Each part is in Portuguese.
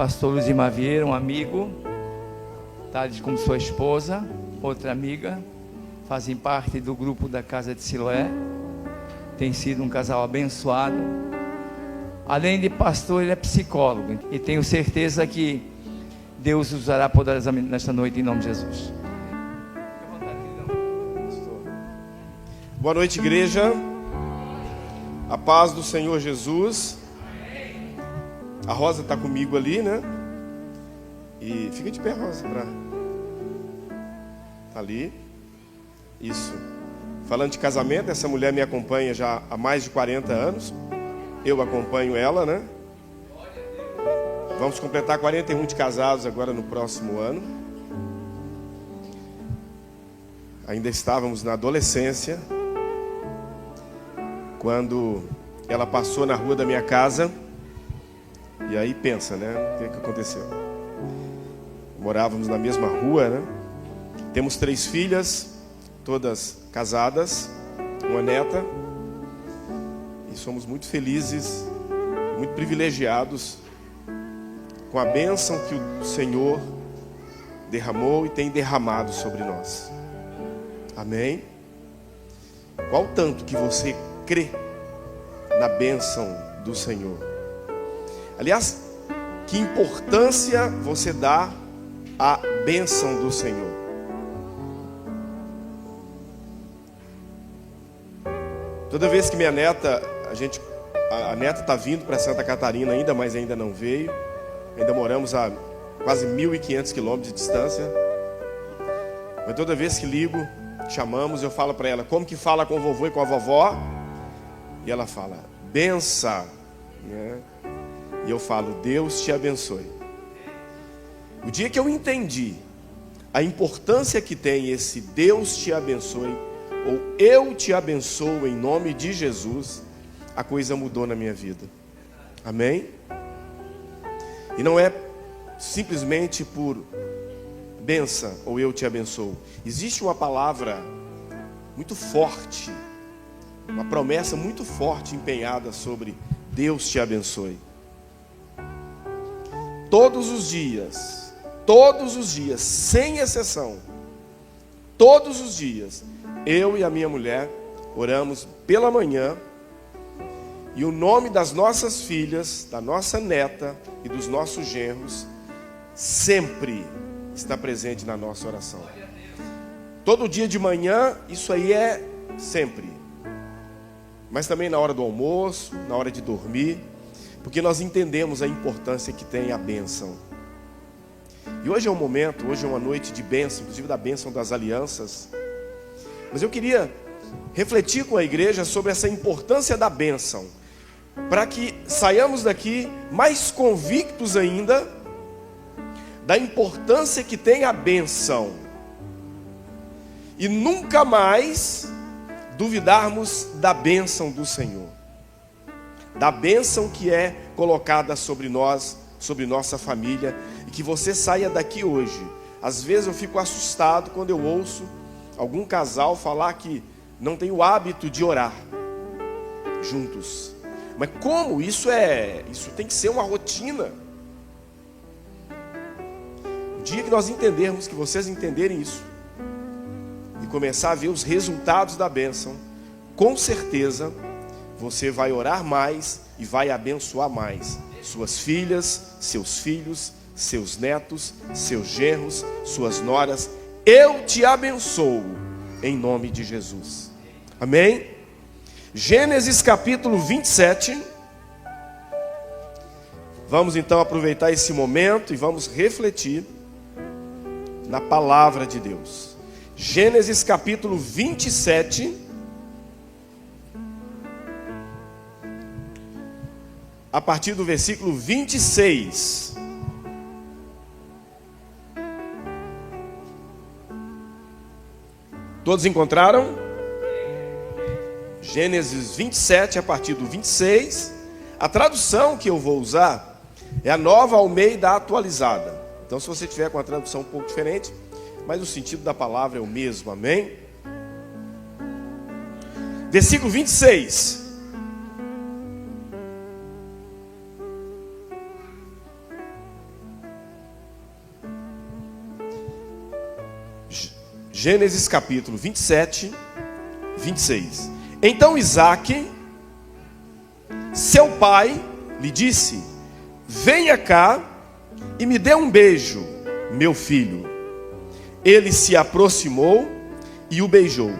pastor Luzimar Vieira, um amigo, Thales como sua esposa, outra amiga, fazem parte do grupo da Casa de Siloé. Tem sido um casal abençoado. Além de pastor, ele é psicólogo, e tenho certeza que Deus usará poderosamente nesta noite, em nome de Jesus. Boa noite, igreja. A paz do Senhor Jesus. A Rosa está comigo ali, né? E fica de pé, Rosa, pra... Tá ali. Isso. Falando de casamento, essa mulher me acompanha já há mais de 40 anos. Eu acompanho ela, né? Vamos completar 41 de casados agora no próximo ano. Ainda estávamos na adolescência, quando ela passou na rua da minha casa. E aí pensa, né? O que aconteceu? Morávamos na mesma rua, né? Temos 3 filhas, todas casadas, uma neta. E somos muito felizes, muito privilegiados com a bênção que o Senhor derramou e tem derramado sobre nós. Amém? Qual tanto que você crê na bênção do Senhor? Aliás, que importância você dá à bênção do Senhor? Toda vez que minha neta, a neta está vindo para Santa Catarina ainda, mas ainda não veio. Ainda moramos a quase 1.500 quilômetros de distância. Mas toda vez que ligo, chamamos, eu falo para ela, como que fala com o vovô e com a vovó? E ela fala, benção, né? E eu falo, Deus te abençoe. O dia que eu entendi a importância que tem esse Deus te abençoe, ou eu te abençoo em nome de Jesus, a coisa mudou na minha vida. Amém? E não é simplesmente por benção ou eu te abençoo. Existe uma palavra muito forte, uma promessa muito forte empenhada sobre Deus te abençoe. Todos os dias, sem exceção, todos os dias, eu e a minha mulher oramos pela manhã, e o nome das nossas filhas, da nossa neta e dos nossos genros sempre está presente na nossa oração. Todo dia de manhã, isso aí é sempre. Mas também na hora do almoço, na hora de dormir, porque nós entendemos a importância que tem a bênção. E hoje é um momento, hoje é uma noite de bênção, inclusive da bênção das alianças. Mas eu queria refletir com a igreja sobre essa importância da bênção, para que saiamos daqui mais convictos ainda da importância que tem a bênção, e nunca mais duvidarmos da bênção do Senhor, da bênção que é colocada sobre nós, sobre nossa família, e que você saia daqui hoje. Às vezes eu fico assustado quando eu ouço algum casal falar que não tem o hábito de orar juntos. Mas como? Isso tem que ser uma rotina. O dia que nós entendermos, que vocês entenderem isso, e começar a ver os resultados da bênção, com certeza você vai orar mais e vai abençoar mais suas filhas, seus filhos, seus netos, seus genros, suas noras. Eu te abençoo em nome de Jesus. Amém? Gênesis capítulo 27. Vamos então aproveitar esse momento e vamos refletir na palavra de Deus. Gênesis capítulo 27, a partir do versículo 26. Todos encontraram? Gênesis 27, a partir do 26. A tradução que eu vou usar é a Nova Almeida Atualizada. Então, se você tiver com a tradução um pouco diferente, mas o sentido da palavra é o mesmo, amém? Versículo 26. Gênesis capítulo 27, 26. Então Isaque, seu pai, lhe disse: venha cá e me dê um beijo, meu filho. Ele se aproximou e o beijou.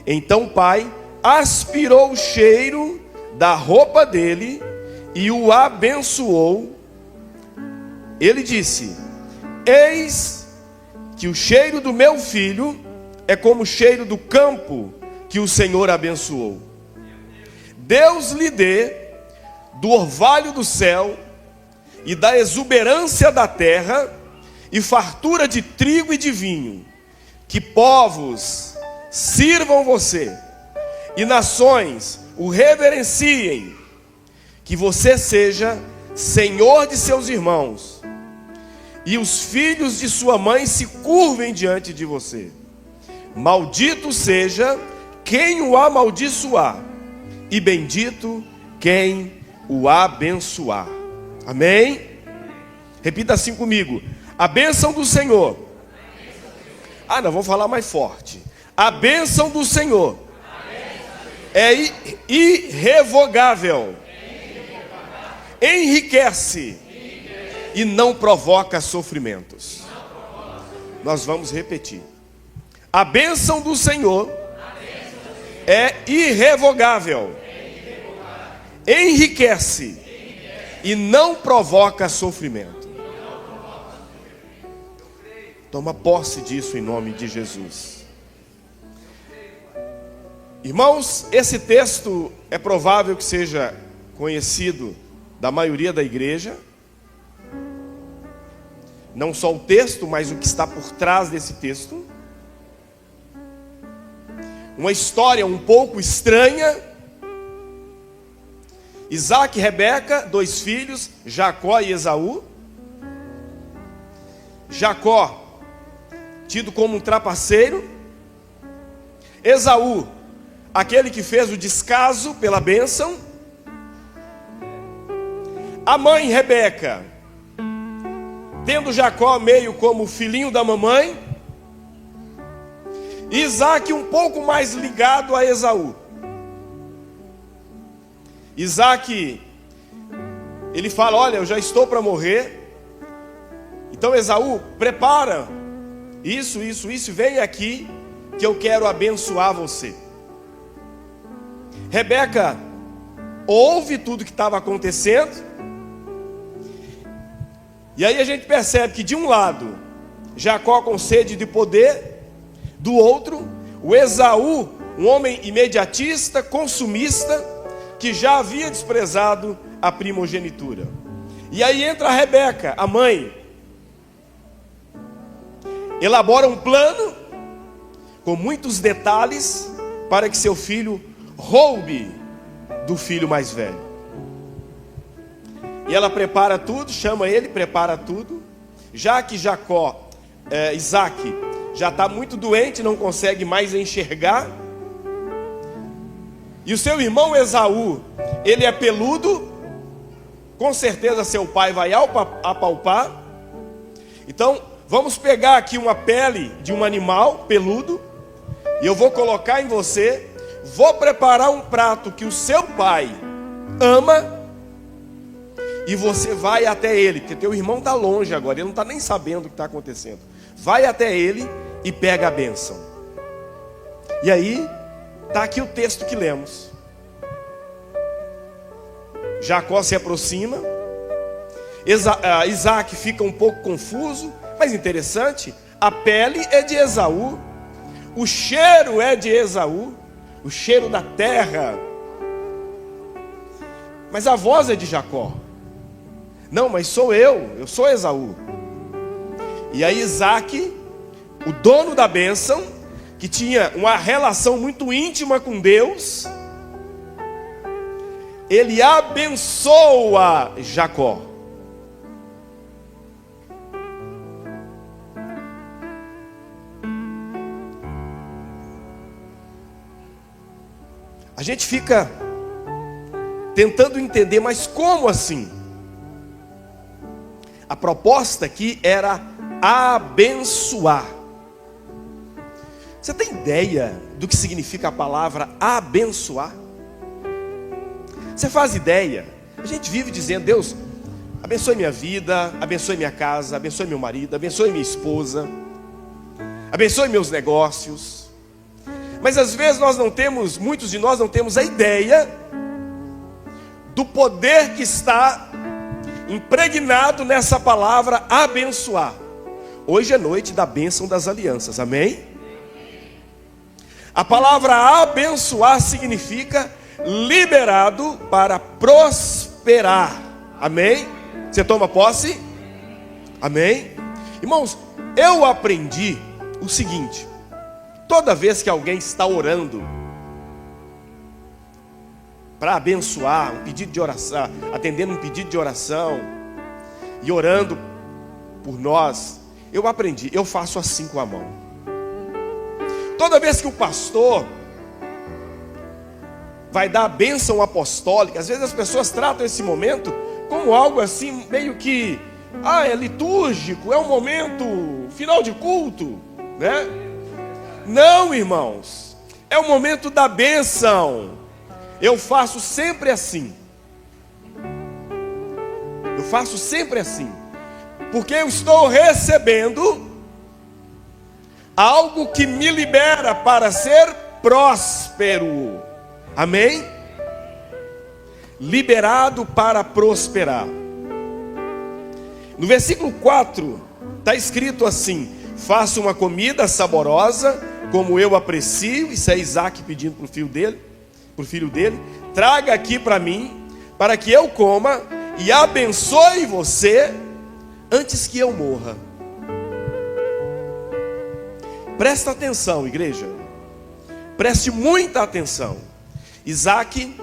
Então o pai aspirou o cheiro da roupa dele e o abençoou. Ele disse: eis que o cheiro do meu filho é como o cheiro do campo que o Senhor abençoou. Deus lhe dê do orvalho do céu e da exuberância da terra e fartura de trigo e de vinho, que povos sirvam você e nações o reverenciem, que você seja senhor de seus irmãos e os filhos de sua mãe se curvem diante de você. Maldito seja quem o amaldiçoar e bendito quem o abençoar. Amém? Repita assim comigo: a bênção do Senhor. Ah, não, vou falar mais forte. A bênção do Senhor é irrevogável, enriquece e não provoca sofrimentos. Nós vamos repetir. A bênção do Senhor é irrevogável, enriquece e não provoca sofrimento. Toma posse disso em nome de Jesus. Irmãos, esse texto é provável que seja conhecido da maioria da igreja. Não só o texto, mas o que está por trás desse texto. Uma história um pouco estranha. Isaque e Rebeca, 2 filhos, Jacó e Esaú. Jacó, tido como um trapaceiro. Esaú, aquele que fez o descaso pela bênção. A mãe Rebeca, tendo Jacó meio como filhinho da mamãe. Isaque um pouco mais ligado a Esaú. Isaque, ele fala: olha, eu já estou para morrer. Então Esaú, prepara isso, vem aqui que eu quero abençoar você. Rebeca ouve tudo que estava acontecendo. E aí a gente percebe que de um lado, Jacó com sede de poder. Do outro, o Esaú, um homem imediatista, consumista, que já havia desprezado a primogenitura. E aí entra a Rebeca, a mãe. Elabora um plano com muitos detalhes para que seu filho roube do filho mais velho. E ela prepara tudo, chama ele, prepara tudo. Já que Isaque já está muito doente, não consegue mais enxergar. E o seu irmão Esaú, ele é peludo. Com certeza seu pai vai apalpar. Então, vamos pegar aqui uma pele de um animal peludo, e eu vou colocar em você. Vou preparar um prato que o seu pai ama, e você vai até ele, porque teu irmão está longe agora, ele não está nem sabendo o que está acontecendo. Vai até ele e pega a bênção. E aí, está aqui o texto que lemos. Jacó se aproxima. Isaque fica um pouco confuso, mas interessante. A pele é de Esaú, o cheiro é de Esaú, o cheiro da terra. Mas a voz é de Jacó. Não, mas sou eu sou Esaú. E aí Isaque, o dono da bênção, que tinha uma relação muito íntima com Deus, ele abençoa Jacó. A gente fica tentando entender, mas como assim? A proposta aqui era abençoar. Você tem ideia do que significa a palavra abençoar? Você faz ideia? A gente vive dizendo: Deus, abençoe minha vida, abençoe minha casa, abençoe meu marido, abençoe minha esposa, abençoe meus negócios. Mas às vezes muitos de nós não temos a ideia do poder que está impregnado nessa palavra abençoar. Hoje é noite da bênção das alianças, amém? A palavra abençoar significa liberado para prosperar, amém? Você toma posse? Amém? Irmãos, eu aprendi o seguinte: toda vez que alguém está orando para abençoar, um pedido de oração, atendendo um pedido de oração e orando por nós, eu aprendi, eu faço assim com a mão. Toda vez que o pastor vai dar a bênção apostólica, às vezes as pessoas tratam esse momento como algo assim, meio que, é litúrgico, é um momento final de culto, né? Não, irmãos, é o momento da bênção. Eu faço sempre assim. Eu faço sempre assim, porque eu estou recebendo algo que me libera para ser próspero. Amém? Liberado para prosperar. No versículo 4 está escrito assim: faça uma comida saborosa, como eu aprecio. Isso é Isaac pedindo para o filho dele: traga aqui para mim, para que eu coma e abençoe você antes que eu morra. Presta atenção, igreja. Preste muita atenção. Isaac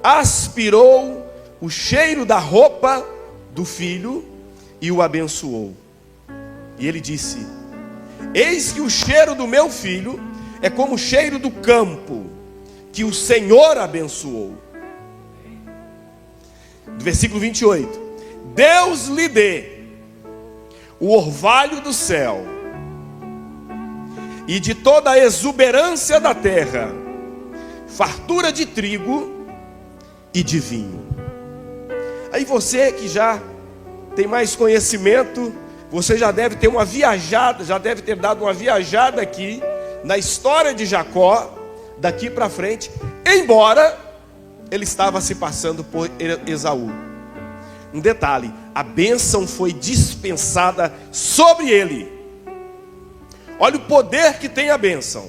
aspirou o cheiro da roupa do filho e o abençoou. E ele disse: eis que o cheiro do meu filho é como o cheiro do campo que o Senhor abençoou. Versículo 28. Deus lhe dê o orvalho do céu e de toda a exuberância da terra, fartura de trigo e de vinho. Aí você que já tem mais conhecimento, você já deve ter uma viajada, já deve ter dado uma viajada aqui na história de Jacó, daqui para frente, embora ele estava se passando por Esaú. Um detalhe: a bênção foi dispensada sobre ele. Olha o poder que tem a bênção.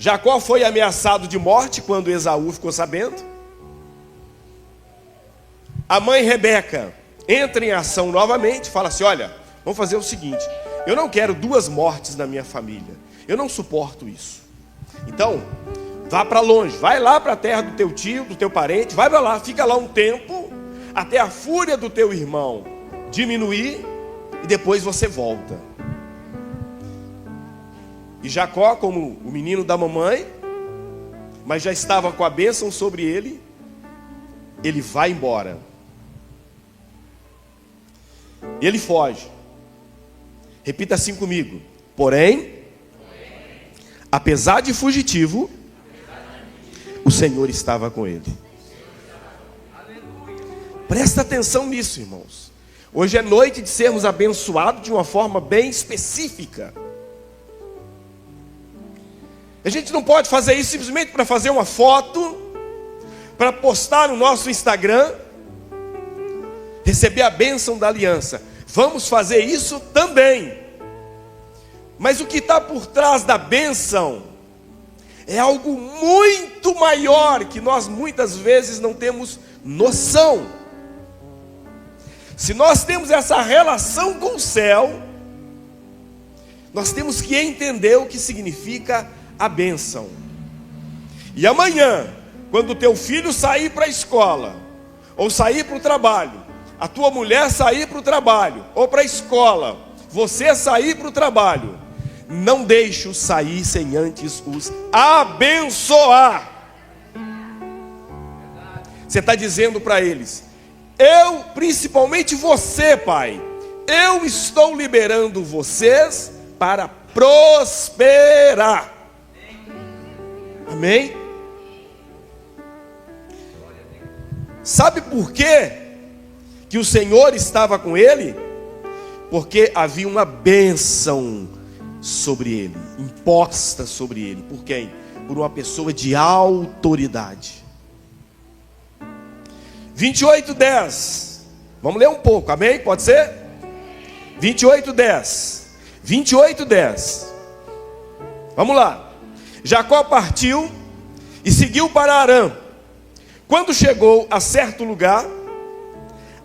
Jacó foi ameaçado de morte quando Esaú ficou sabendo. A mãe Rebeca entra em ação novamente, fala assim: olha, vamos fazer o seguinte, eu não quero duas mortes na minha família, eu não suporto isso. Então, vá para longe, vai lá para a terra do teu tio, do teu parente, vai para lá, fica lá um tempo, até a fúria do teu irmão diminuir, e depois você volta. E Jacó, como o menino da mamãe, mas já estava com a bênção sobre ele, ele vai embora. E ele foge. Repita assim comigo: porém, apesar de fugitivo, o Senhor estava com ele. Presta atenção nisso, irmãos. Hoje é noite de sermos abençoados de uma forma bem específica. A gente não pode fazer isso simplesmente para fazer uma foto, para postar no nosso Instagram, receber a bênção da aliança. Vamos fazer isso também. Mas o que está por trás da bênção é algo muito maior que nós muitas vezes não temos noção. Se nós temos essa relação com o céu, nós temos que entender o que significa a bênção. E amanhã, quando o teu filho sair para a escola, ou sair para o trabalho, a tua mulher sair para o trabalho, ou para a escola, você sair para o trabalho, não deixe-os sair sem antes os abençoar. Você está dizendo para eles: eu, principalmente você, pai, eu estou liberando vocês para prosperar. Amém? Sabe por quê que o Senhor estava com ele? Porque havia uma bênção sobre ele, imposta sobre ele. Por quem? Por uma pessoa de autoridade. 28:10. Vamos ler um pouco, amém? Pode ser? 28:10. 28:10. Vamos lá. Jacó partiu e seguiu para Harã. Quando chegou a certo lugar,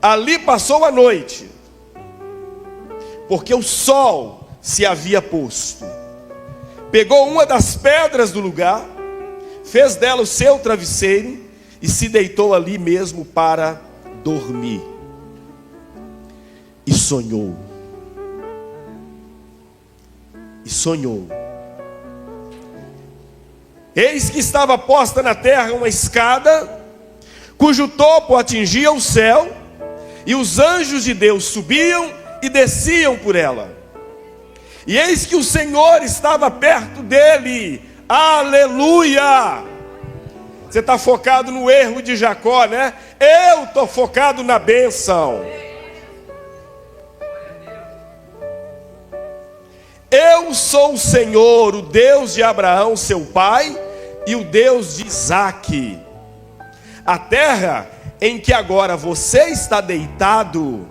ali passou a noite, porque o sol se havia posto. Pegou uma das pedras do lugar, fez dela o seu travesseiro e se deitou ali mesmo para dormir. E sonhou. E sonhou. Eis que estava posta na terra uma escada, cujo topo atingia o céu, e os anjos de Deus subiam e desciam por ela. E eis que o Senhor estava perto dele. Aleluia! Você está focado no erro de Jacó, né? Eu estou focado na bênção. Eu sou o Senhor, o Deus de Abraão, seu pai, e o Deus de Isaque. A terra em que agora você está deitado,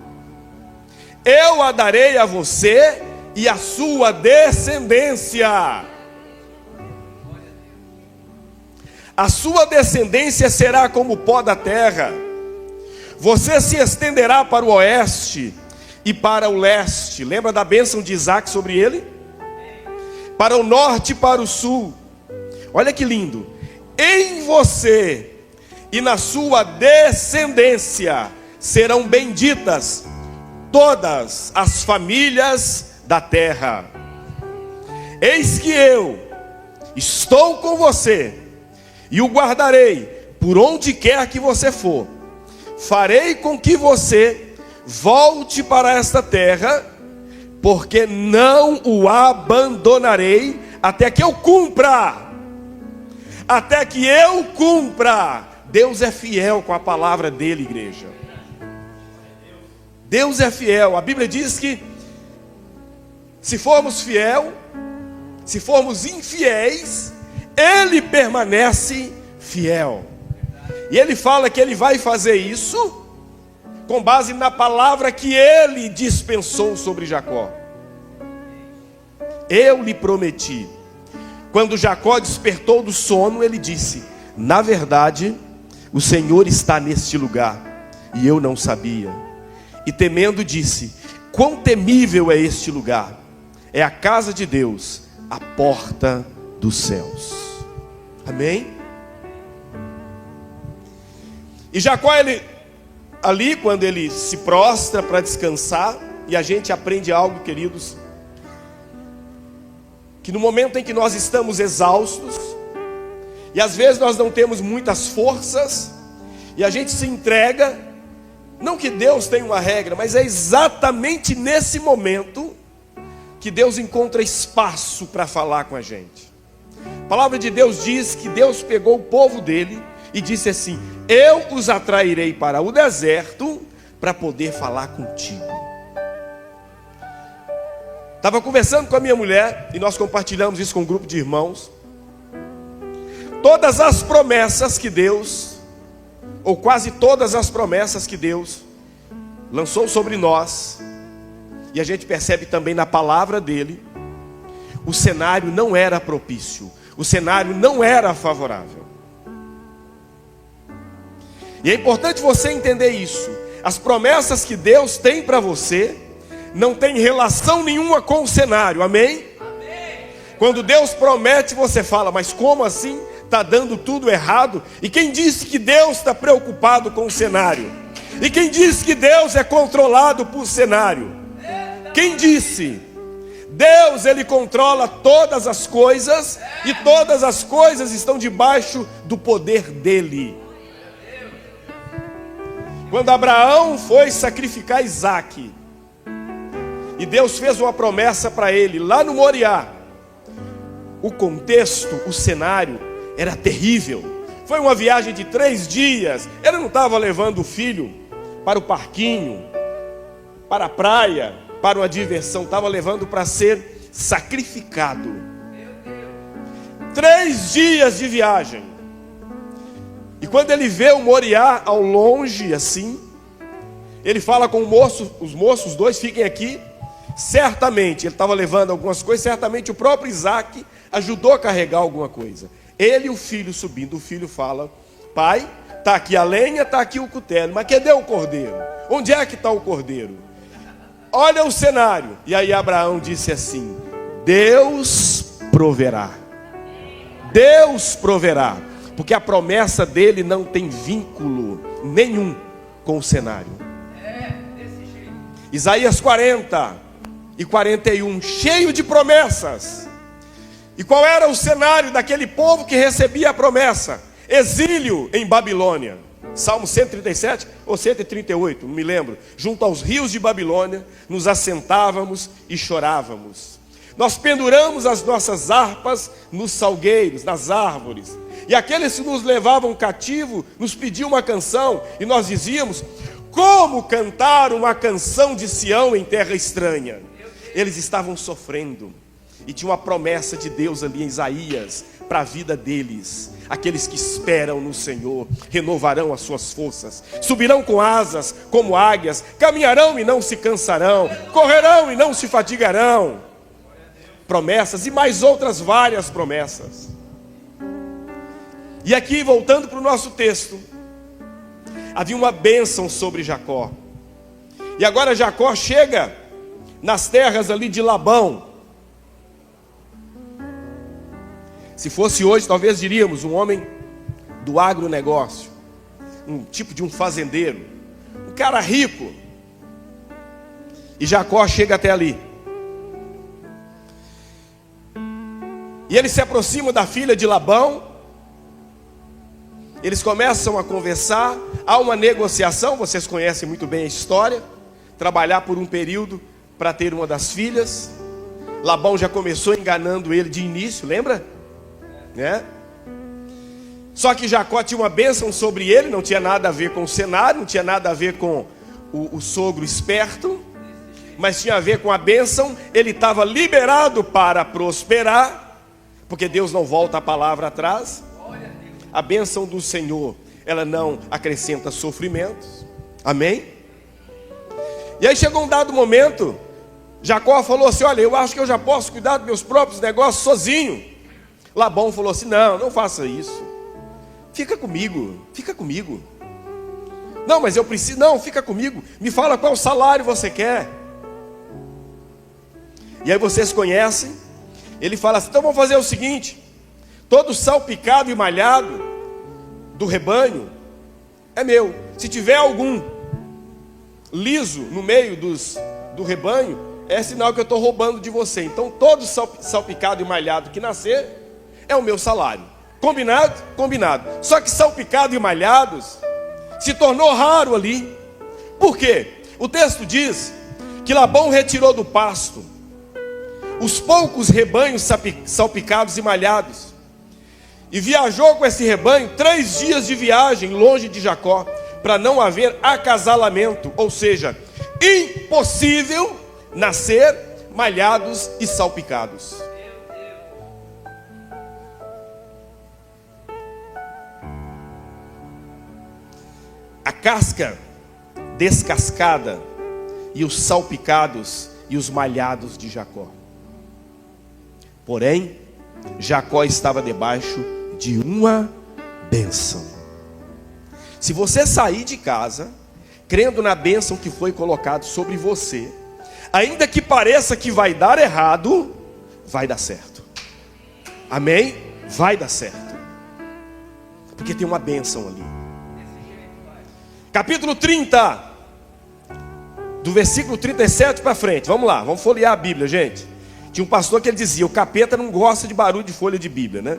eu a darei a você e a sua descendência. A sua descendência será como o pó da terra. Você se estenderá para o oeste e para o leste. Lembra da bênção de Isaque sobre ele? Para o norte e para o sul. Olha que lindo. Em você e na sua descendência serão benditas todas as famílias da terra. Eis que eu estou com você e o guardarei por onde quer que você for. Farei com que você volte para esta terra, porque não o abandonarei até que eu cumpra. Até que eu cumpra. Deus é fiel com a palavra dele, igreja. Deus é fiel. A Bíblia diz que se formos fiel, se formos infiéis, ele permanece fiel. E ele fala que ele vai fazer isso com base na palavra que ele dispensou sobre Jacó. Eu lhe prometi. Quando Jacó despertou do sono, ele disse: na verdade, o Senhor está neste lugar, e eu não sabia. E temendo disse: quão temível é este lugar! É a casa de Deus, a porta dos céus. Amém? E Jacó, ali quando ele se prostra para descansar, e a gente aprende algo, queridos, que no momento em que nós estamos exaustos, e às vezes nós não temos muitas forças, e a gente se entrega, não que Deus tenha uma regra, mas é exatamente nesse momento que Deus encontra espaço para falar com a gente. A palavra de Deus diz que Deus pegou o povo dele e disse assim: eu os atrairei para o deserto para poder falar contigo. Estava conversando com a minha mulher, e nós compartilhamos isso com um grupo de irmãos. Todas as promessas que Deus, ou quase todas as promessas que Deus lançou sobre nós, e a gente percebe também na palavra dele, o cenário não era propício, o cenário não era favorável. E é importante você entender isso. As promessas que Deus tem para você não tem relação nenhuma com o cenário, amém? Amém. Quando Deus promete, você fala: mas como assim? Está dando tudo errado. E quem disse que Deus está preocupado com o cenário? E quem disse que Deus é controlado por cenário? Quem disse? Deus, ele controla todas as coisas, e todas as coisas estão debaixo do poder dele. Quando Abraão foi sacrificar Isaque, E Deus fez uma promessa para ele lá no Moriá. O contexto, o cenário era terrível. Foi uma viagem de 3 dias. Ele não estava levando o filho para o parquinho, para a praia, para uma diversão. Estava levando para ser sacrificado. 3 dias de viagem. E quando ele vê o Moriá ao longe assim, ele fala com o moço, os moços, os 2 fiquem aqui. Certamente, ele estava levando algumas coisas, certamente o próprio Isaac ajudou a carregar alguma coisa. Ele e o filho subindo, o filho fala: pai, está aqui a lenha, está aqui o cutelo, mas cadê o cordeiro? Onde é que está o cordeiro? Olha o cenário. E aí Abraão disse assim: Deus proverá. Deus proverá. Porque a promessa dele não tem vínculo nenhum com o cenário. Isaías 40 e 41, cheio de promessas. E qual era o cenário daquele povo que recebia a promessa? Exílio em Babilônia. Salmo 137 ou 138, não me lembro. Junto aos rios de Babilônia, nos assentávamos e chorávamos. Nós penduramos as nossas harpas nos salgueiros, nas árvores. E aqueles que nos levavam cativo nos pediam uma canção. E nós dizíamos: como cantar uma canção de Sião em terra estranha? Eles estavam sofrendo. E tinha uma promessa de Deus ali em Isaías para a vida deles. Aqueles que esperam no Senhor renovarão as suas forças, subirão com asas como águias, caminharão e não se cansarão, correrão e não se fatigarão. Promessas e mais outras várias promessas. E aqui, voltando para o nosso texto, havia uma bênção sobre Jacó. E agora Jacó chega nas terras ali de Labão. Se fosse hoje, talvez diríamos um homem do agronegócio, um tipo de um fazendeiro, um cara rico. E Jacó chega até ali. E ele se aproxima da filha de Labão. Eles começam a conversar. Há uma negociação, vocês conhecem muito bem a história. Trabalhar por um período para ter uma das filhas. Labão já começou enganando ele de início, lembra? Só que Jacó tinha uma bênção sobre ele. Não tinha nada a ver com o cenário, não tinha nada a ver com o sogro esperto, mas tinha a ver com a bênção. Ele estava liberado para prosperar, porque Deus não volta a palavra atrás. A bênção do Senhor, ela não acrescenta sofrimentos. Amém? E aí chegou um dado momento, Jacó falou assim: olha, eu acho que eu já posso cuidar dos meus próprios negócios sozinho. Labão falou assim: não faça isso. Fica comigo, fica comigo. Não, mas eu preciso, não, fica comigo. Me fala qual salário você quer. E aí vocês conhecem. Ele fala assim: então vamos fazer o seguinte: todo salpicado e malhado do rebanho é meu. Se tiver algum liso no meio do rebanho, é sinal que eu estou roubando de você. Então todo salpicado e malhado que nascer é o meu salário. Combinado? Combinado. Só que salpicado e malhados se tornou raro ali. Por quê? O texto diz que Labão retirou do pasto os poucos rebanhos salpicados e malhados, e viajou com esse rebanho 3 dias de viagem longe de Jacó, para não haver acasalamento, ou seja, impossível nascer malhados e salpicados. A casca descascada e os salpicados e os malhados de Jacó. Porém, Jacó estava debaixo de uma bênção. Se você sair de casa crendo na bênção que foi colocada sobre você, ainda que pareça que vai dar errado, vai dar certo. Amém? Vai dar certo. Porque tem uma bênção ali. Capítulo 30, do versículo 37 para frente. Vamos lá, vamos folhear a Bíblia, gente. Tinha um pastor que ele dizia: o capeta não gosta de barulho de folha de Bíblia, né?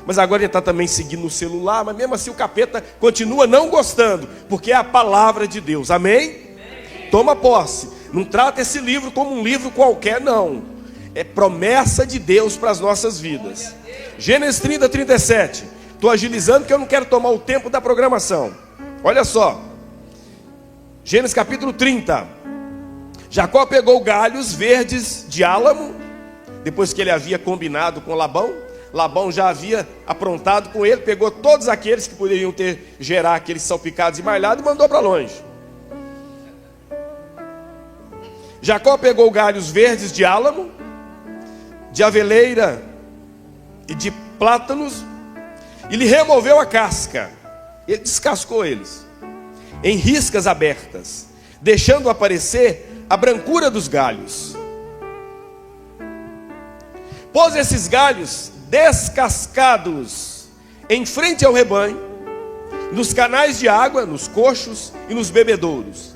Mas agora ele está também seguindo no celular. Mas mesmo assim o capeta continua não gostando, porque é a palavra de Deus. Amém? Toma posse. Não trata esse livro como um livro qualquer, não. É promessa de Deus para as nossas vidas. Gênesis 30, 37. Estou agilizando porque eu não quero tomar o tempo da programação. Olha só. Gênesis capítulo 30. Jacó pegou galhos verdes de álamo, depois que ele havia combinado com Labão. Labão já havia aprontado com ele, pegou todos aqueles que poderiam gerar aqueles salpicados e malhados e mandou para longe. Jacó pegou galhos verdes de álamo, de aveleira e de plátanos, e lhe removeu a casca. Ele descascou eles em riscas abertas, deixando aparecer a brancura dos galhos. Pôs esses galhos descascados em frente ao rebanho, nos canais de água, nos coxos e nos bebedouros,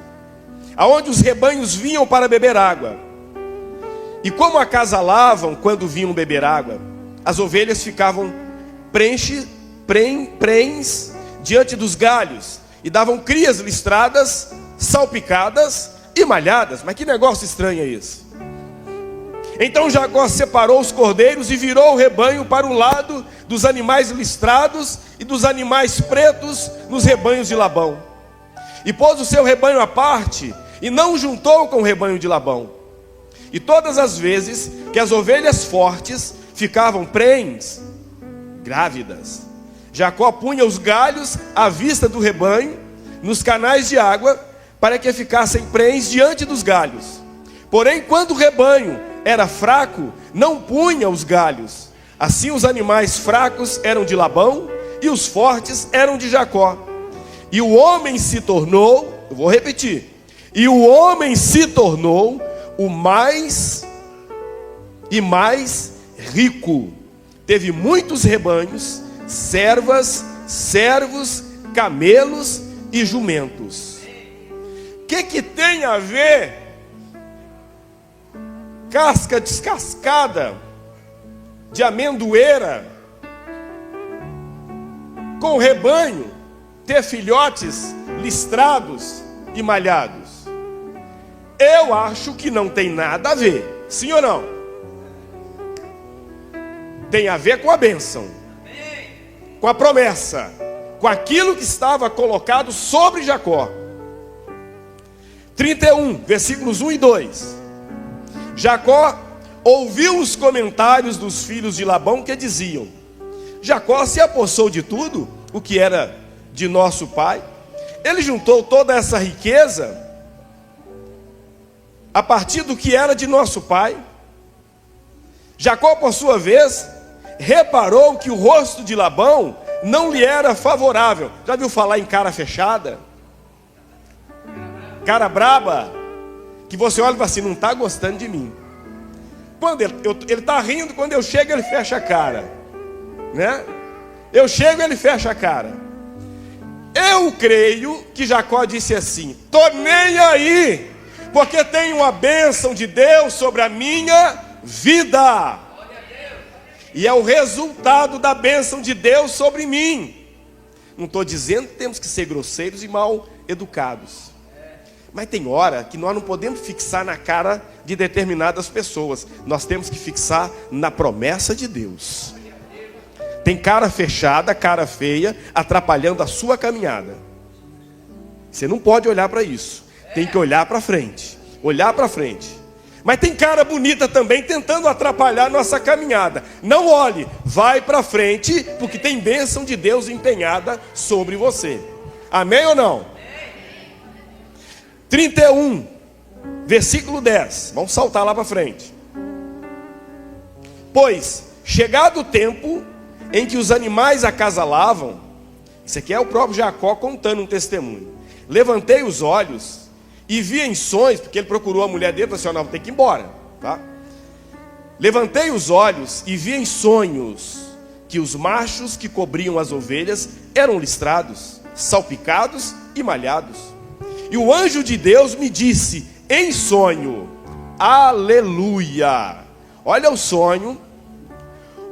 aonde os rebanhos vinham para beber água. E como acasalavam quando vinham beber água, as ovelhas ficavam prenhes diante dos galhos e davam crias listradas, salpicadas e malhadas. Mas que negócio estranho é esse? Então Jacó separou os cordeiros e virou o rebanho para o lado dos animais listrados e dos animais pretos nos rebanhos de Labão. E pôs o seu rebanho à parte e não juntou com o rebanho de Labão. E todas as vezes que as ovelhas fortes ficavam prenhes, grávidas, Jacó punha os galhos à vista do rebanho, nos canais de água, para que ficassem prenhes diante dos galhos. Porém, quando o rebanho era fraco, não punha os galhos. Assim os animais fracos eram de Labão e os fortes eram de Jacó. E o homem se tornou, eu vou repetir, e o homem se tornou o mais e mais rico. Teve muitos rebanhos, servas, servos, camelos e jumentos. O que tem a ver casca descascada de amendoeira com o rebanho ter filhotes listrados e malhados? Eu acho que não tem nada a ver. Sim ou não? Tem a ver com a bênção, com a promessa, com aquilo que estava colocado sobre Jacó. 31, versículos 1 e 2. Jacó ouviu os comentários dos filhos de Labão que diziam: Jacó se apossou de tudo o que era de nosso pai. Ele juntou toda essa riqueza a partir do que era de nosso pai. Jacó, por sua vez, reparou que o rosto de Labão não lhe era favorável. Já viu falar em cara fechada? Cara braba, que você olha e fala assim: não está gostando de mim. Quando ele está rindo, quando eu chego ele fecha a cara, né? Eu chego ele fecha a cara. Eu creio que Jacó disse assim: tô nem aí, porque tem uma bênção de Deus sobre a minha vida, e é o resultado da bênção de Deus sobre mim. Não estou dizendo que temos que ser grosseiros e mal educados, mas tem hora que nós não podemos fixar na cara de determinadas pessoas. Nós temos que fixar na promessa de Deus. Tem cara fechada, cara feia, atrapalhando a sua caminhada. Você não pode olhar para isso. Tem que olhar para frente. Olhar para frente. Mas tem cara bonita também tentando atrapalhar a nossa caminhada. Não olhe, vai para frente, porque tem bênção de Deus empenhada sobre você. Amém ou não? 31, versículo 10. Vamos saltar lá para frente. Pois, chegado o tempo em que os animais acasalavam, isso aqui é o próprio Jacó contando um testemunho. Levantei os olhos e vi em sonhos, porque ele procurou a mulher dele e falou assim: não, vou ter que ir embora, tá? Levantei os olhos e vi em sonhos que os machos que cobriam as ovelhas eram listrados, salpicados e malhados. E o anjo de Deus me disse em sonho: aleluia. Olha o sonho,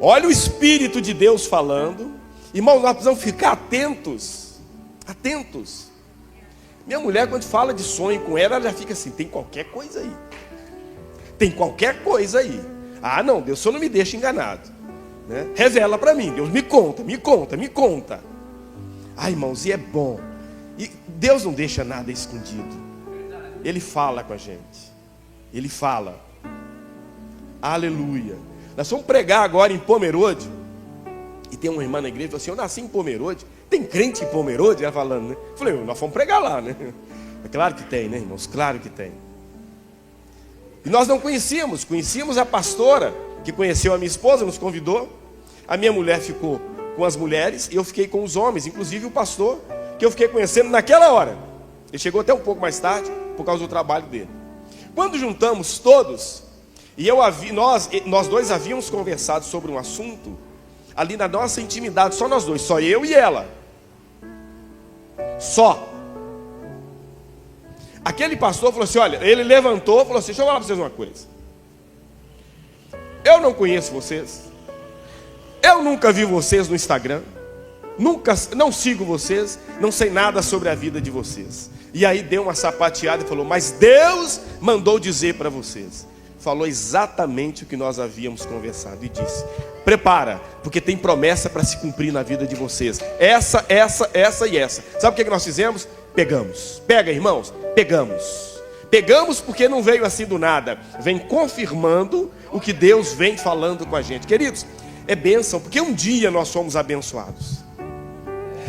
olha o Espírito de Deus falando. Irmãos, nós precisamos ficar atentos. Atentos. Minha mulher, quando fala de sonho com ela, ela já fica assim, tem qualquer coisa aí. Tem qualquer coisa aí. Ah, não, Deus só não me deixa enganado, né? Revela para mim, Deus, me conta, me conta, me conta. Ah, irmãos, e é bom. E Deus não deixa nada escondido. Ele fala com a gente. Ele fala. Aleluia. Nós vamos pregar agora em Pomerode. E tem uma irmã na igreja que falou assim, eu nasci em Pomerode. Tem crente em Pomerode? Ela falando, né? Eu falei, nós fomos pregar lá, né? É claro que tem, né, irmãos? Claro que tem. E nós não conhecíamos. Conhecíamos a pastora que conheceu a minha esposa, nos convidou. A minha mulher ficou com as mulheres e eu fiquei com os homens. Inclusive o pastor, que eu fiquei conhecendo naquela hora. Ele chegou até um pouco mais tarde, por causa do trabalho dele. Quando juntamos todos, e nós dois havíamos conversado sobre um assunto, ali na nossa intimidade, só nós dois, só eu e ela. Só. Aquele pastor falou assim, olha, ele levantou e falou assim, deixa eu falar para vocês uma coisa. Eu não conheço vocês. Eu nunca vi vocês no Instagram. Não sigo vocês. Não sei nada sobre a vida de vocês. E aí deu uma sapateada e falou, mas Deus mandou dizer para vocês. Falou exatamente o que nós havíamos conversado e disse, prepara, porque tem promessa para se cumprir na vida de vocês. Essa e essa. Sabe o que nós fizemos? Pegamos. Pega, irmãos, pegamos. Pegamos porque não veio assim do nada. Vem confirmando o que Deus vem falando com a gente. Queridos, é bênção, porque um dia nós fomos abençoados.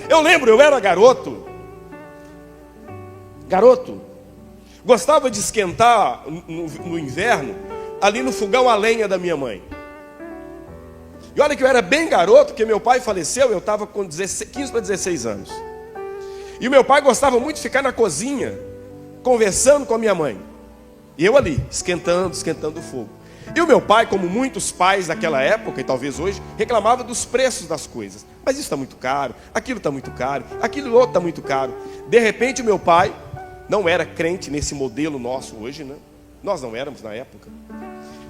Eu lembro, eu era garoto, gostava de esquentar no inverno, ali no fogão a lenha da minha mãe. E olha que eu era bem garoto, porque meu pai faleceu, eu estava com 15 para 16 anos. E o meu pai gostava muito de ficar na cozinha, conversando com a minha mãe. E eu ali, esquentando o fogo. E o meu pai, como muitos pais daquela época, e talvez hoje, reclamava dos preços das coisas. Mas isso está muito caro, aquilo está muito caro, aquilo outro está muito caro. De repente o meu pai não era crente nesse modelo nosso hoje, né? Nós não éramos na época.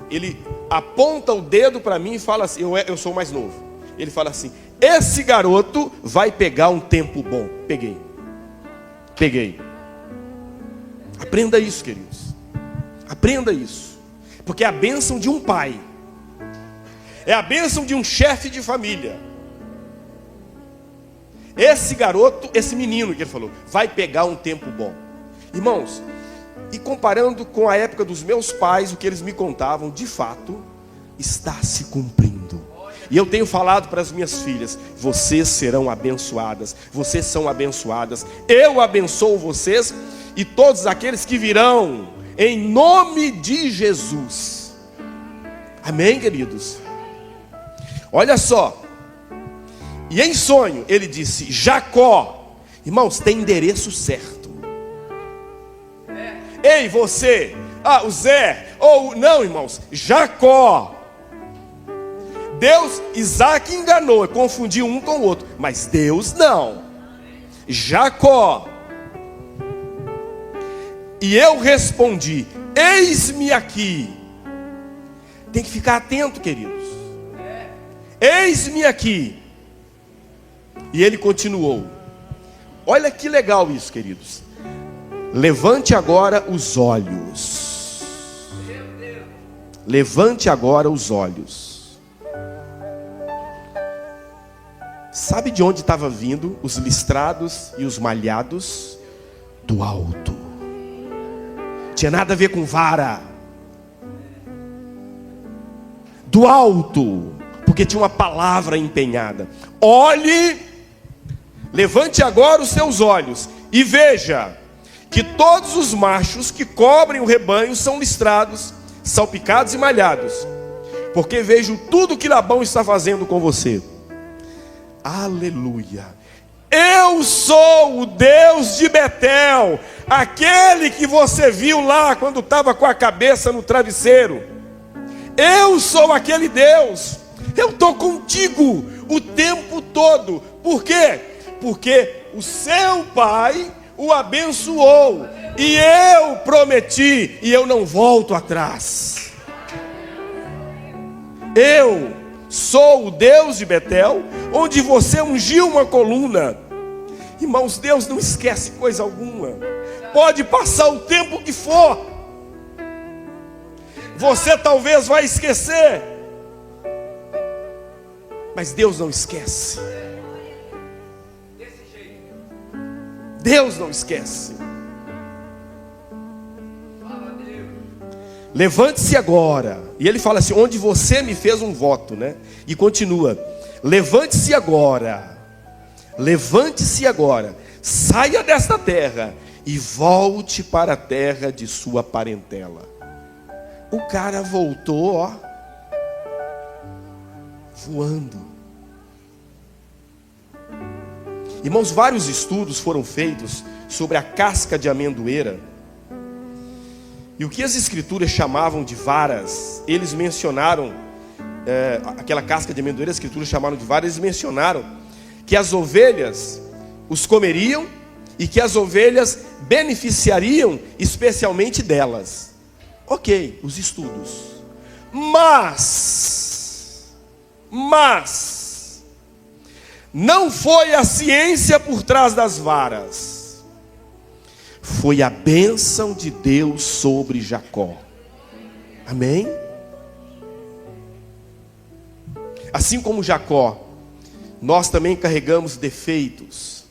Ele aponta o dedo para mim e fala assim, eu sou o mais novo. Ele fala assim, esse garoto vai pegar um tempo bom. Peguei. Aprenda isso, queridos. Aprenda isso. Porque é a bênção de um pai. É a bênção de um chefe de família. Esse garoto, esse menino que ele falou, vai pegar um tempo bom. Irmãos, e comparando com a época dos meus pais, o que eles me contavam, de fato, está se cumprindo. E eu tenho falado para as minhas filhas, vocês serão abençoadas, vocês são abençoadas. Eu abençoo vocês e todos aqueles que virão, em nome de Jesus. Amém, queridos? Olha só. E em sonho, ele disse, Jacó. Irmãos, tem endereço certo. Ei, você, o Zé, ou não, irmãos, Jacó. Deus, Isaac enganou, confundiu um com o outro, mas Deus não. Jacó. E eu respondi, eis-me aqui. Tem que ficar atento, queridos. Eis-me aqui. E ele continuou. Olha que legal isso, queridos. Levante agora os olhos. Levante agora os olhos. Sabe de onde estavam vindo os listrados e os malhados? Do alto. Tinha nada a ver com vara. Do alto. Porque tinha uma palavra empenhada. Olhe, levante agora os seus olhos e veja que todos os machos que cobrem o rebanho são listrados, salpicados e malhados, porque vejo tudo que Labão está fazendo com você. Aleluia. Eu sou o Deus de Betel, aquele que você viu lá quando estava com a cabeça no travesseiro. Eu sou aquele Deus. Eu estou contigo o tempo todo. Por quê? Porque o seu pai o abençoou, e eu prometi, e eu não volto atrás. Eu sou o Deus de Betel, onde você ungiu uma coluna. Irmãos, Deus não esquece coisa alguma. Pode passar o tempo que for, você talvez vai esquecer, mas Deus não esquece. Deus não esquece. Levante-se agora. E ele fala assim, onde você me fez um voto, né? E continua, levante-se agora. Levante-se agora. Saia desta terra e volte para a terra de sua parentela. O cara voltou, ó, voando. Irmãos, vários estudos foram feitos sobre a casca de amendoeira. E o que as escrituras chamavam de varas, eles mencionaram, aquela casca de amendoeira, as escrituras chamaram de varas, eles mencionaram que as ovelhas os comeriam e que as ovelhas beneficiariam especialmente delas. Ok, os estudos. Mas, não foi a ciência por trás das varas. Foi a bênção de Deus sobre Jacó. Amém? Assim como Jacó, nós também carregamos defeitos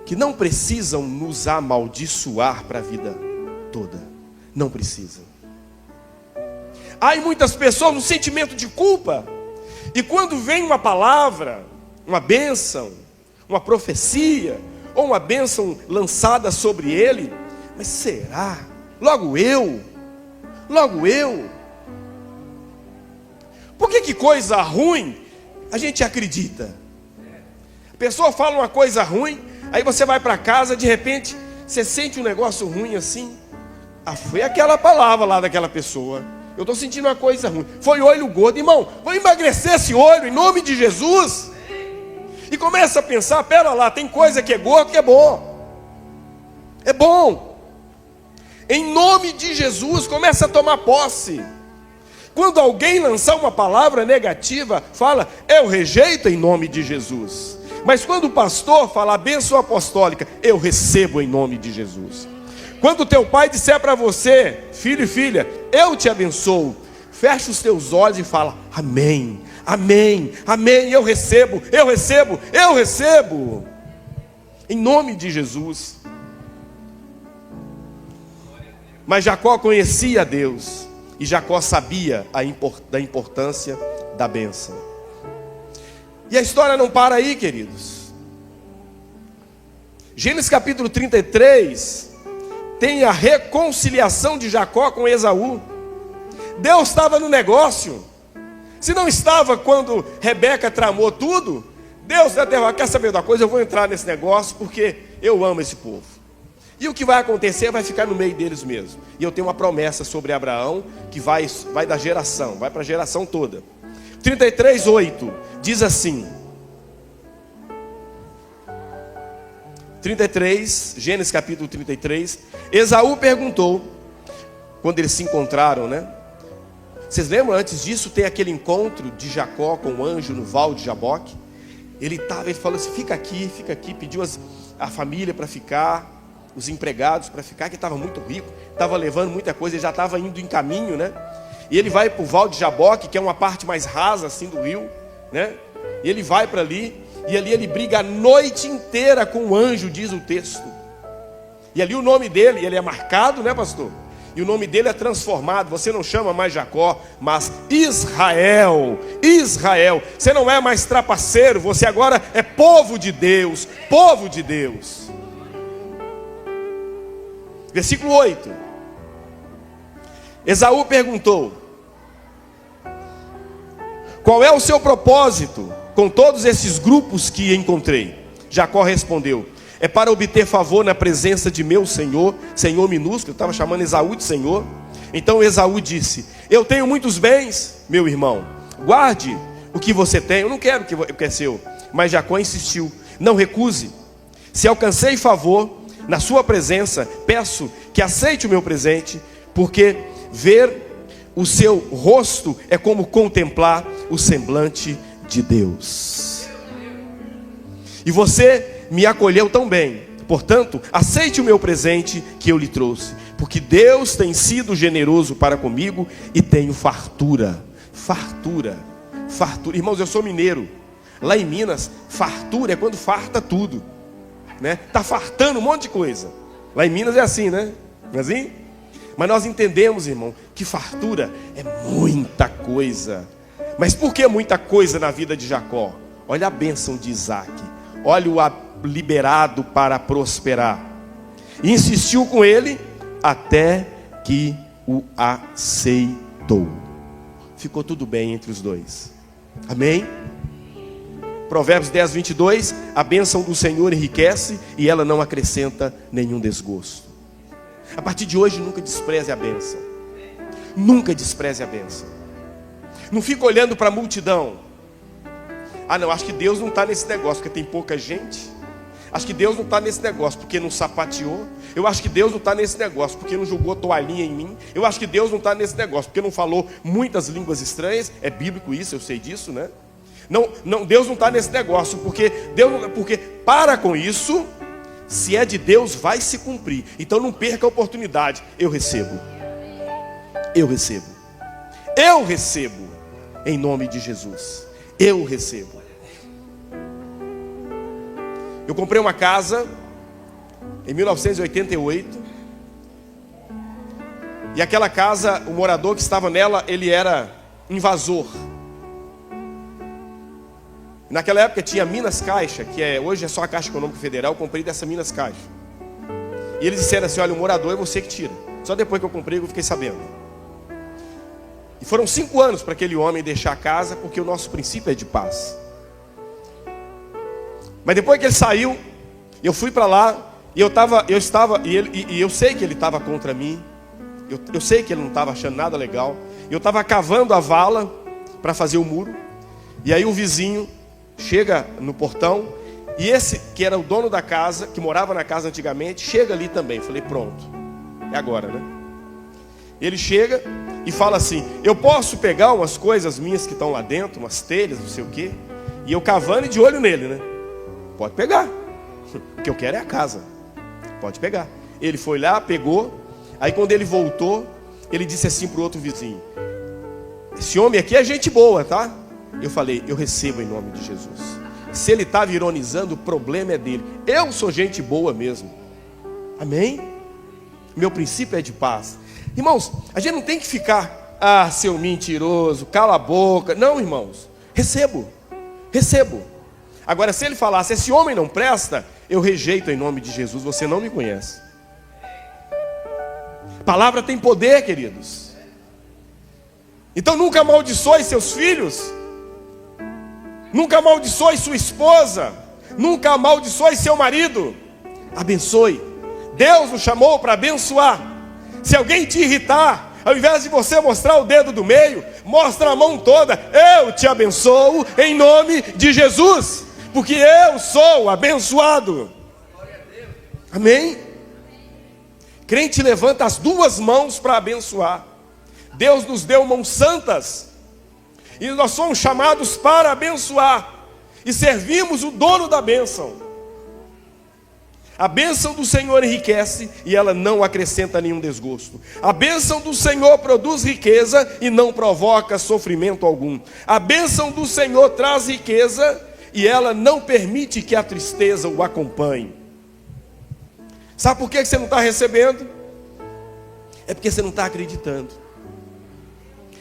que não precisam nos amaldiçoar para a vida toda. Não precisam. Há em muitas pessoas um sentimento de culpa. E quando vem uma palavra, uma bênção, uma profecia, ou uma bênção lançada sobre ele, mas será? Logo eu? Por que coisa ruim a gente acredita? A pessoa fala uma coisa ruim, aí você vai para casa, de repente, você sente um negócio ruim assim. Ah, foi aquela palavra lá daquela pessoa. Eu estou sentindo uma coisa ruim. Foi olho gordo, irmão. Vou emagrecer esse olho em nome de Jesus. E começa a pensar, pera lá, tem coisa que é gordo que é bom. É bom. Em nome de Jesus, começa a tomar posse. Quando alguém lançar uma palavra negativa, fala, eu rejeito em nome de Jesus. Mas quando o pastor fala a bênção apostólica, eu recebo em nome de Jesus. Quando o teu pai disser para você, filho e filha, eu te abençoo, fecha os teus olhos e fala, amém, amém, amém, eu recebo, em nome de Jesus. Mas Jacó conhecia a Deus, e Jacó sabia da importância da bênção. E a história não para aí, queridos. Gênesis capítulo 33... tem a reconciliação de Jacó com Esaú. Deus estava no negócio. Se não estava quando Rebeca tramou tudo, Deus até quer saber da coisa, eu vou entrar nesse negócio porque eu amo esse povo. E o que vai acontecer vai ficar no meio deles mesmo. E eu tenho uma promessa sobre Abraão que vai da geração, vai para a geração toda. 33:8 diz assim. 33, Gênesis capítulo 33. Esaú perguntou, quando eles se encontraram, né? Vocês lembram, antes disso, tem aquele encontro de Jacó com o anjo no val de Jaboque. Ele falou assim, fica aqui, pediu a família para ficar, os empregados para ficar, que estava muito rico, estava levando muita coisa, ele já estava indo em caminho, né? E ele vai para o val de Jaboque, que é uma parte mais rasa assim do rio, né? E ele vai para ali, e ali ele briga a noite inteira com o anjo, diz o texto. E ali o nome dele, ele é marcado, né, pastor? E o nome dele é transformado. Você não chama mais Jacó, mas Israel. Israel. Você não é mais trapaceiro, você agora é povo de Deus. Povo de Deus. Versículo 8. Esaú perguntou, qual é o seu propósito com todos esses grupos que encontrei? Jacó respondeu, é para obter favor na presença de meu Senhor, Senhor minúsculo, estava chamando Esaú de Senhor. Então Esaú disse, eu tenho muitos bens, meu irmão, guarde o que você tem, eu não quero o que é seu. Mas Jacó insistiu, não recuse, se alcancei favor na sua presença, peço que aceite o meu presente, porque ver o seu rosto é como contemplar o semblante de Deus. E você me acolheu tão bem. Portanto, aceite o meu presente que eu lhe trouxe, porque Deus tem sido generoso para comigo e tenho fartura. Fartura, fartura. Irmãos, eu sou mineiro. Lá em Minas, fartura é quando farta tudo, né? Tá fartando um monte de coisa. Lá em Minas é assim, né? Não é assim? Mas nós entendemos, irmão, que fartura é muita coisa. Mas por que muita coisa na vida de Jacó? Olha a bênção de Isaac. Olha o liberado para prosperar. E insistiu com ele até que o aceitou. Ficou tudo bem entre os dois. Amém? Provérbios 10, 22. A bênção do Senhor enriquece e ela não acrescenta nenhum desgosto. A partir de hoje, nunca despreze a bênção. Nunca despreze a bênção. Não fica olhando para a multidão. Ah não, acho que Deus não está nesse negócio porque tem pouca gente. Acho que Deus não está nesse negócio porque não sapateou. Eu acho que Deus não está nesse negócio porque não jogou toalhinha em mim. Eu acho que Deus não está nesse negócio porque não falou muitas línguas estranhas. É bíblico isso, eu sei disso, né? Não, Deus não está nesse negócio porque para com isso. Se é de Deus, vai se cumprir. Então não perca a oportunidade. Eu recebo. Eu recebo. Eu recebo. Em nome de Jesus. Eu recebo. Eu comprei uma casa em 1988. E aquela casa, o morador que estava nela, ele era invasor. Naquela época tinha Minas Caixa, hoje é só a Caixa Econômica Federal. Eu comprei dessa Minas Caixa. E eles disseram assim: olha, o morador é você que tira. Só depois que eu comprei eu fiquei sabendo. E foram 5 anos para aquele homem deixar a casa, porque o nosso princípio é de paz. Mas depois que ele saiu, eu fui para lá, e eu sei que ele estava contra mim. Eu sei que ele não estava achando nada legal. Eu estava cavando a vala para fazer o muro. E aí o vizinho chega no portão, e esse que era o dono da casa, que morava na casa antigamente, chega ali também. Falei, pronto, é agora, né? Ele chega e fala assim: eu posso pegar umas coisas minhas que estão lá dentro, umas telhas, não sei o quê? E eu cavando e de olho nele, né? Pode pegar, o que eu quero é a casa. Pode pegar. Ele foi lá, pegou. Aí quando ele voltou, ele disse assim para o outro vizinho: esse homem aqui é gente boa, tá? Eu falei, eu recebo em nome de Jesus. Se ele estava ironizando, o problema é dele. Eu sou gente boa mesmo. Amém? Meu princípio é de paz. Irmãos, a gente não tem que ficar, seu mentiroso, cala a boca. Não, irmãos, recebo. Agora, se ele falasse, esse homem não presta, eu rejeito em nome de Jesus, você não me conhece. Palavra tem poder, queridos. Então nunca amaldiçoe seus filhos. Nunca amaldiçoe sua esposa. Nunca amaldiçoe seu marido. Abençoe. Deus nos chamou para abençoar. Se alguém te irritar, ao invés de você mostrar o dedo do meio, mostra a mão toda. Eu te abençoo em nome de Jesus, porque eu sou abençoado. Amém? Crente levanta as 2 mãos para abençoar. Deus nos deu mãos santas, e nós somos chamados para abençoar, e servimos o dono da bênção. A bênção do Senhor enriquece e ela não acrescenta nenhum desgosto. A bênção do Senhor produz riqueza e não provoca sofrimento algum. A bênção do Senhor traz riqueza e ela não permite que a tristeza o acompanhe. Sabe por que você não está recebendo? É porque você não está acreditando.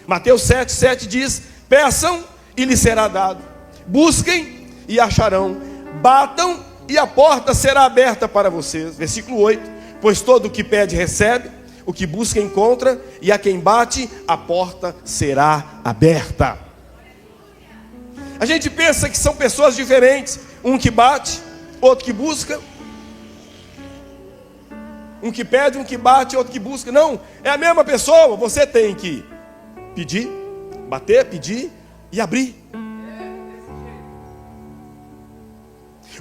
Mateus 7,7 diz: peçam e lhes será dado, busquem e acharão, batam e a porta será aberta para vocês. Versículo 8: pois todo o que pede recebe, o que busca encontra, e a quem bate a porta será aberta. A gente pensa que são pessoas diferentes, um que bate, outro que busca, um que pede, um que bate, outro que busca. Não, é a mesma pessoa. Você tem que pedir, bater, pedir e abrir.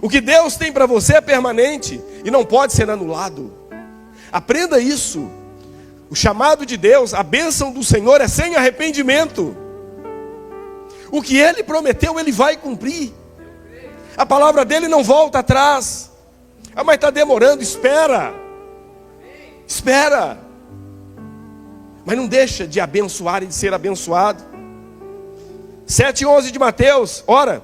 O que Deus tem para você é permanente e não pode ser anulado. Aprenda isso. O chamado de Deus, a bênção do Senhor é sem arrependimento. O que Ele prometeu, Ele vai cumprir. A palavra dele não volta atrás. Ah, mas está demorando, espera. Espera. Mas não deixa de abençoar e de ser abençoado. 7:11 de Mateus. Ora,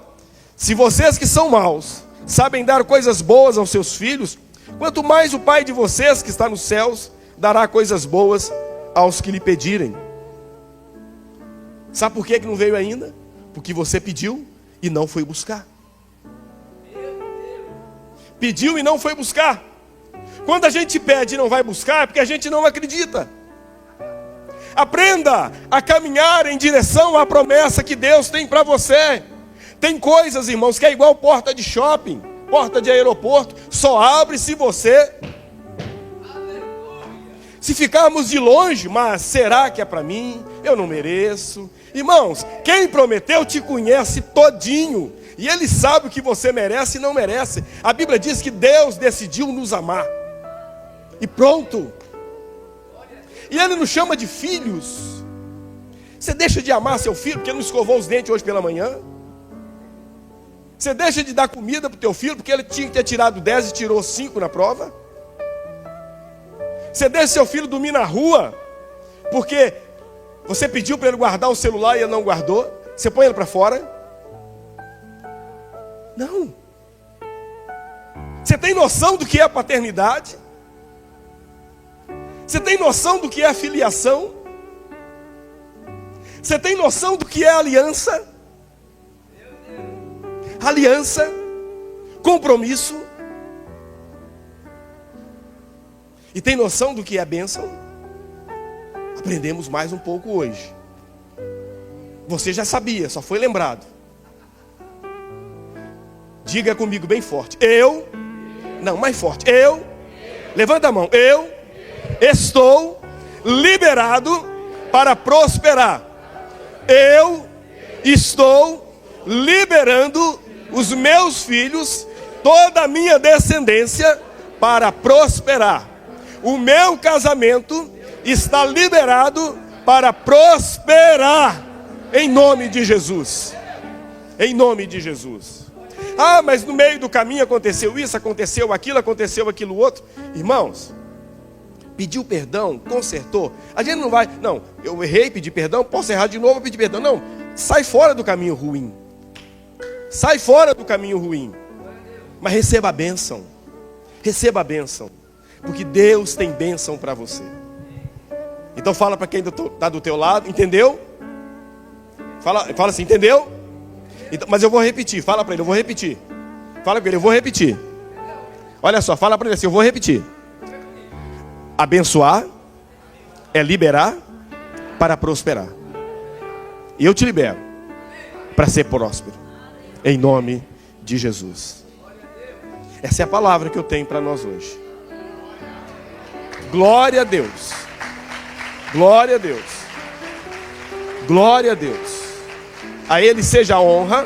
se vocês que são maus sabem dar coisas boas aos seus filhos, quanto mais o Pai de vocês que está nos céus dará coisas boas aos que lhe pedirem. Sabe por que não veio ainda? Porque você pediu e não foi buscar. Pediu e não foi buscar. Quando a gente pede e não vai buscar, é porque a gente não acredita. Aprenda a caminhar em direção à promessa que Deus tem para você. Tem coisas, irmãos, que é igual porta de shopping, porta de aeroporto, só abre se você... Se ficarmos de longe, mas será que é para mim? Eu não mereço. Irmãos, quem prometeu te conhece todinho. E Ele sabe o que você merece e não merece. A Bíblia diz que Deus decidiu nos amar. E pronto. E Ele nos chama de filhos. Você deixa de amar seu filho porque ele não escovou os dentes hoje pela manhã? Você deixa de dar comida para o teu filho porque ele tinha que ter tirado 10 e tirou 5 na prova? Você deixa seu filho dormir na rua porque você pediu para ele guardar o celular e ele não guardou? Você põe ele para fora? Não. Você tem noção do que é a paternidade? Você tem noção do que é a filiação? Você tem noção do que é a aliança? Aliança, compromisso. E tem noção do que é a bênção? Aprendemos mais um pouco hoje. Você já sabia, só foi lembrado. Diga comigo bem forte. Não, mais forte. Levanta a mão. Eu estou liberado para prosperar. Eu estou liberando os meus filhos, toda a minha descendência, para prosperar. O meu casamento está liberado para prosperar. Em nome de Jesus. Em nome de Jesus. Ah, mas no meio do caminho aconteceu isso, aconteceu aquilo outro. Irmãos, pediu perdão, consertou. A gente não vai, não, eu errei, pedi perdão, posso errar de novo, pedir perdão. Não, sai fora do caminho ruim. Sai fora do caminho ruim. Mas receba a bênção. Receba a bênção. Porque Deus tem bênção para você. Então fala para quem está do teu lado, entendeu? Fala assim, entendeu? Então, mas eu vou repetir, fala para ele, eu vou repetir. Fala com ele, eu vou repetir. Olha só, fala para ele assim, eu vou repetir. Abençoar é liberar para prosperar. E eu te libero para ser próspero. Em nome de Jesus. Essa é a palavra que eu tenho para nós hoje. Glória a Deus. Glória a Deus. Glória a Deus. A Ele seja a honra,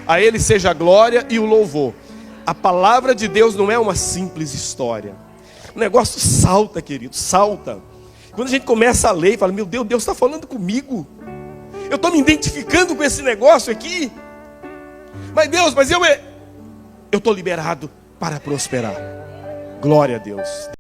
a Ele seja a glória e o louvor. A palavra de Deus não é uma simples história. O negócio salta, querido, salta. Quando a gente começa a ler e fala, meu Deus, Deus está falando comigo. Eu estou me identificando com esse negócio aqui. Mas Deus, eu estou liberado para prosperar. Glória a Deus.